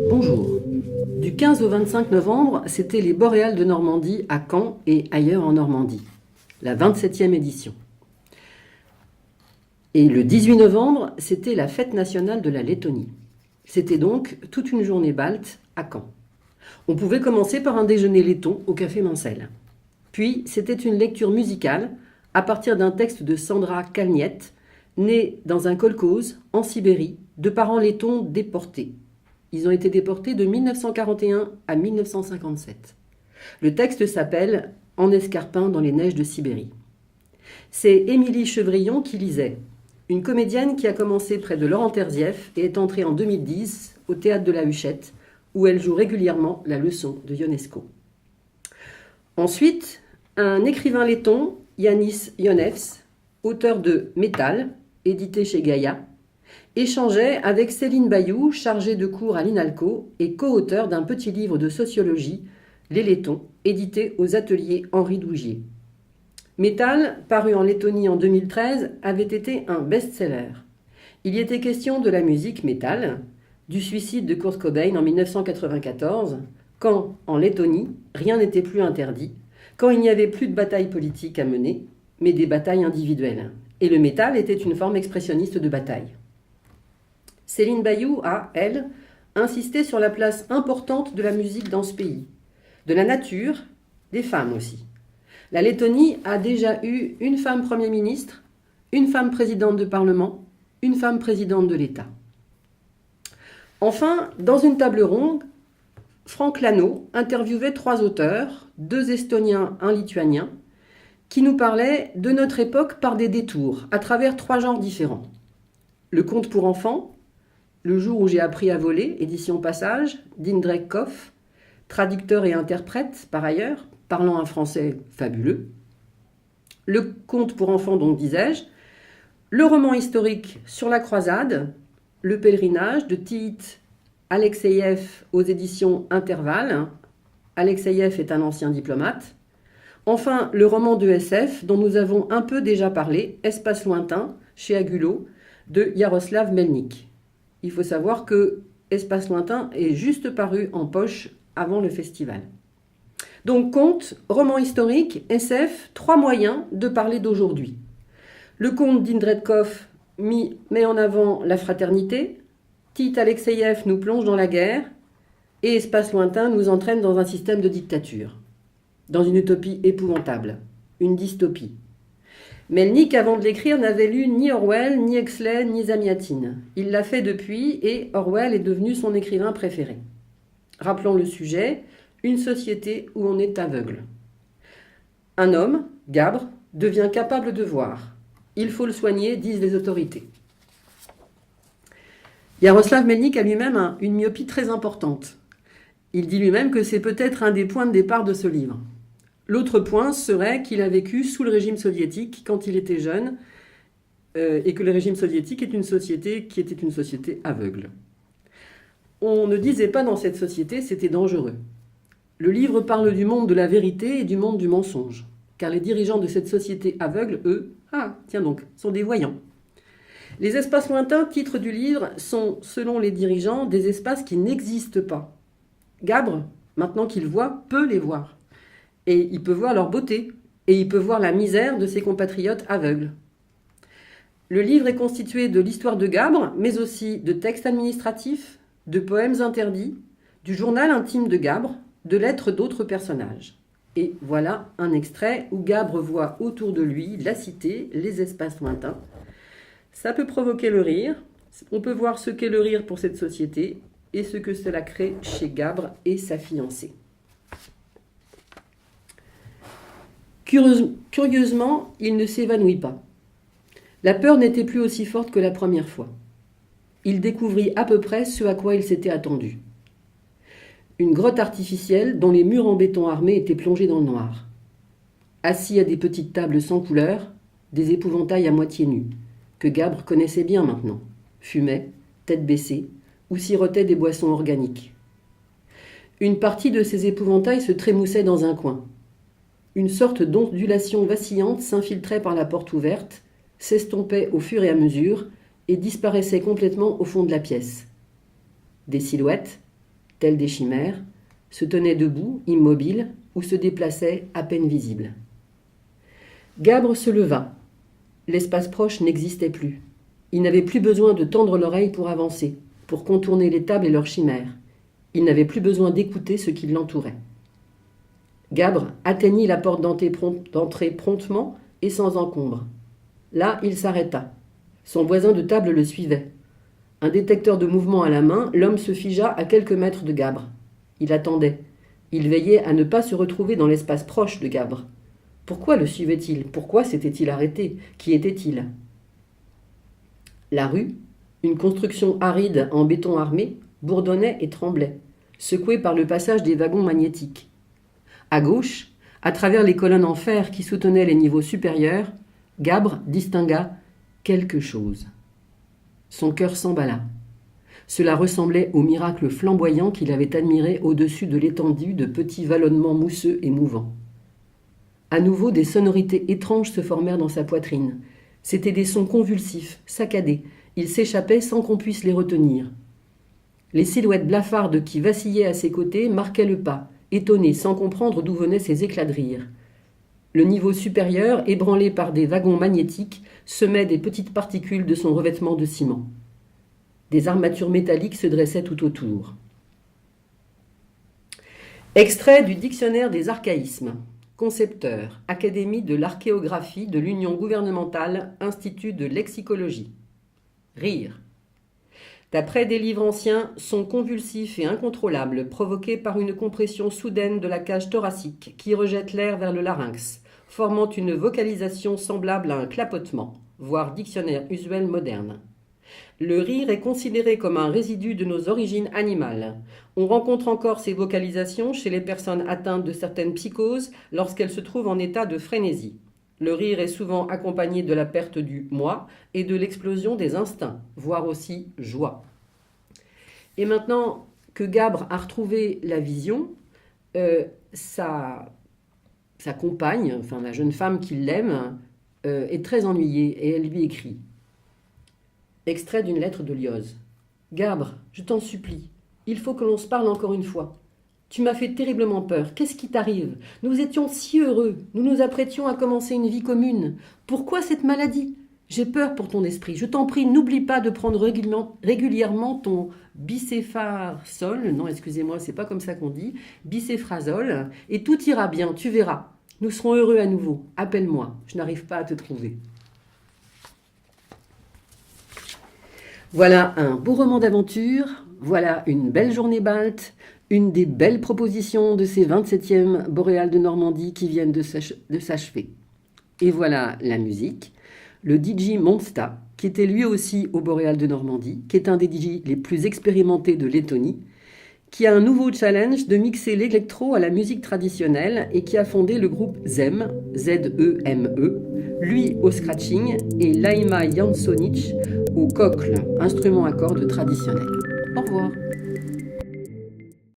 Bonjour. Du 15 au 25 novembre, c'était les Boréales de Normandie à Caen et ailleurs en Normandie, la 27e édition. Et le 18 novembre, c'était la fête nationale de la Lettonie. C'était donc toute une journée balte à Caen. On pouvait commencer par un déjeuner letton au café Mansell. Puis, c'était une lecture musicale à partir d'un texte de Sandra Kalniet, née dans un kolkhoz en Sibérie, de parents lettons déportés. Ils ont été déportés de 1941 à 1957. Le texte s'appelle « En escarpin dans les neiges de Sibérie ». C'est Émilie Chevrillon qui lisait, une comédienne qui a commencé près de Laurent Terzieff et est entrée en 2010 au Théâtre de la Huchette, où elle joue régulièrement la leçon de Ionesco. Ensuite, un écrivain letton, Yanis Ionevs, auteur de Métal, édité chez Gaïa, échangeait avec Céline Bayou, chargée de cours à l'INALCO et co-auteur d'un petit livre de sociologie, Les Lettons, édité aux ateliers Henri Dougier. Métal, paru en Lettonie en 2013, avait été un best-seller. Il y était question de la musique métal, du suicide de Kurt Cobain en 1994, quand, en Lettonie, rien n'était plus interdit, quand il n'y avait plus de bataille politique à mener, mais des batailles individuelles. Et le métal était une forme expressionniste de bataille. Céline Bayou a, elle, insisté sur la place importante de la musique dans ce pays, de la nature, des femmes aussi. La Lettonie a déjà eu une femme Premier ministre, une femme présidente de Parlement, une femme présidente de l'État. Enfin, dans une table ronde, Franck Lano interviewait 3 auteurs, 2 Estoniens, un Lituanien, qui nous parlaient de notre époque par des détours, à travers 3 genres différents. Le conte pour enfants, Le jour où j'ai appris à voler, édition Passage, d'Indrek Koff, traducteur et interprète par ailleurs, parlant un français fabuleux. Le conte pour enfants, donc disais-je. Le roman historique Sur la croisade, Le pèlerinage de Tiit Alexeïev aux éditions Intervalle. Alexeïev est un ancien diplomate. Enfin, le roman de SF dont nous avons un peu déjà parlé, Espace lointain, chez Agulot, de Jaroslav Melnik. Il faut savoir que Espace lointain est juste paru en poche avant le festival. Donc conte, roman historique, SF, 3 moyens de parler d'aujourd'hui. Le conte d'Indrek Koff met en avant la fraternité, Tiit Alexeïev nous plonge dans la guerre, et Espace lointain nous entraîne dans un système de dictature, dans une utopie épouvantable, une dystopie. Melnik, avant de l'écrire, n'avait lu ni Orwell, ni Huxley, ni Zamiatin. Il l'a fait depuis et Orwell est devenu son écrivain préféré. Rappelons le sujet, une société où on est aveugle. Un homme, Gabre, devient capable de voir. Il faut le soigner, disent les autorités. Jaroslav Melnik a lui-même une myopie très importante. Il dit lui-même que c'est peut-être un des points de départ de ce livre. L'autre point serait qu'il a vécu sous le régime soviétique quand il était jeune et que le régime soviétique est une société qui était une société aveugle. On ne disait pas dans cette société c'était dangereux. Le livre parle du monde de la vérité et du monde du mensonge, car les dirigeants de cette société aveugle, eux, sont des voyants. Les espaces lointains, titre du livre, sont, selon les dirigeants, des espaces qui n'existent pas. Gabre, maintenant qu'il voit, peut les voir. Et il peut voir leur beauté, et il peut voir la misère de ses compatriotes aveugles. Le livre est constitué de l'histoire de Gabre, mais aussi de textes administratifs, de poèmes interdits, du journal intime de Gabre, de lettres d'autres personnages. Et voilà un extrait où Gabre voit autour de lui la cité, les espaces lointains. Ça peut provoquer le rire, on peut voir ce qu'est le rire pour cette société, et ce que cela crée chez Gabre et sa fiancée. Curieusement, il ne s'évanouit pas. La peur n'était plus aussi forte que la première fois. Il découvrit à peu près ce à quoi il s'était attendu. Une grotte artificielle dont les murs en béton armé étaient plongés dans le noir. Assis à des petites tables sans couleur, des épouvantails à moitié nus, que Gabre connaissait bien maintenant, fumaient, tête baissée, ou sirotaient des boissons organiques. Une partie de ces épouvantails se trémoussait dans un coin. Une sorte d'ondulation vacillante s'infiltrait par la porte ouverte, s'estompait au fur et à mesure et disparaissait complètement au fond de la pièce. Des silhouettes, telles des chimères, se tenaient debout, immobiles, ou se déplaçaient à peine visibles. Gabre se leva. L'espace proche n'existait plus. Il n'avait plus besoin de tendre l'oreille pour avancer, pour contourner les tables et leurs chimères. Il n'avait plus besoin d'écouter ce qui l'entourait. Gabre atteignit la porte d'entrée promptement et sans encombre. Là, il s'arrêta. Son voisin de table le suivait. Un détecteur de mouvement à la main, l'homme se figea à quelques mètres de Gabre. Il attendait. Il veillait à ne pas se retrouver dans l'espace proche de Gabre. Pourquoi le suivait-il? Pourquoi s'était-il arrêté? Qui était-il? La rue, une construction aride en béton armé, bourdonnait et tremblait, secouée par le passage des wagons magnétiques. À gauche, à travers les colonnes en fer qui soutenaient les niveaux supérieurs, Gabre distingua quelque chose. Son cœur s'emballa. Cela ressemblait au miracle flamboyant qu'il avait admiré au-dessus de l'étendue de petits vallonnements mousseux et mouvants. À nouveau, des sonorités étranges se formèrent dans sa poitrine. C'étaient des sons convulsifs, saccadés. Ils s'échappaient sans qu'on puisse les retenir. Les silhouettes blafardes qui vacillaient à ses côtés marquaient le pas, étonnées sans comprendre d'où venaient ces éclats de rire. Le niveau supérieur, ébranlé par des wagons magnétiques, semait des petites particules de son revêtement de ciment. Des armatures métalliques se dressaient tout autour. Extrait du Dictionnaire des archaïsmes. Concepteur, Académie de l'archéographie de l'Union gouvernementale, Institut de lexicologie. Rire. D'après des livres anciens, son convulsif et incontrôlable, provoqué par une compression soudaine de la cage thoracique qui rejette l'air vers le larynx, formant une vocalisation semblable à un clapotement, voire dictionnaire usuel moderne. Le rire est considéré comme un résidu de nos origines animales. On rencontre encore ces vocalisations chez les personnes atteintes de certaines psychoses lorsqu'elles se trouvent en état de frénésie. Le rire est souvent accompagné de la perte du moi et de l'explosion des instincts, voire aussi joie. Et maintenant que Gabre a retrouvé la vision, sa compagne, enfin la jeune femme qui l'aime, est très ennuyée et elle lui écrit. Extrait d'une lettre de Lioz. Gabre, je t'en supplie, il faut que l'on se parle encore une fois. Tu m'as fait terriblement peur. Qu'est-ce qui t'arrive? Nous étions si heureux. Nous nous apprêtions à commencer une vie commune. Pourquoi cette maladie? J'ai peur pour ton esprit. Je t'en prie, n'oublie pas de prendre régulièrement ton bicéphasol. Non, excusez-moi, c'est pas comme ça qu'on dit. Bicéphasol. Et tout ira bien, tu verras. Nous serons heureux à nouveau. Appelle-moi. Je n'arrive pas à te trouver. Voilà un beau roman d'aventure. Voilà une belle journée balte. Une des belles propositions de ces 27e Boréales de Normandie qui viennent de s'achever. Et voilà la musique, le DJ Monsta, qui était lui aussi au Boréal de Normandie, qui est un des DJ les plus expérimentés de Lettonie, qui a un nouveau challenge de mixer l'électro à la musique traditionnelle et qui a fondé le groupe ZEM, Z-E-M-E, lui au scratching et Laima Jansonic au cocle, instrument à cordes traditionnel. Au revoir.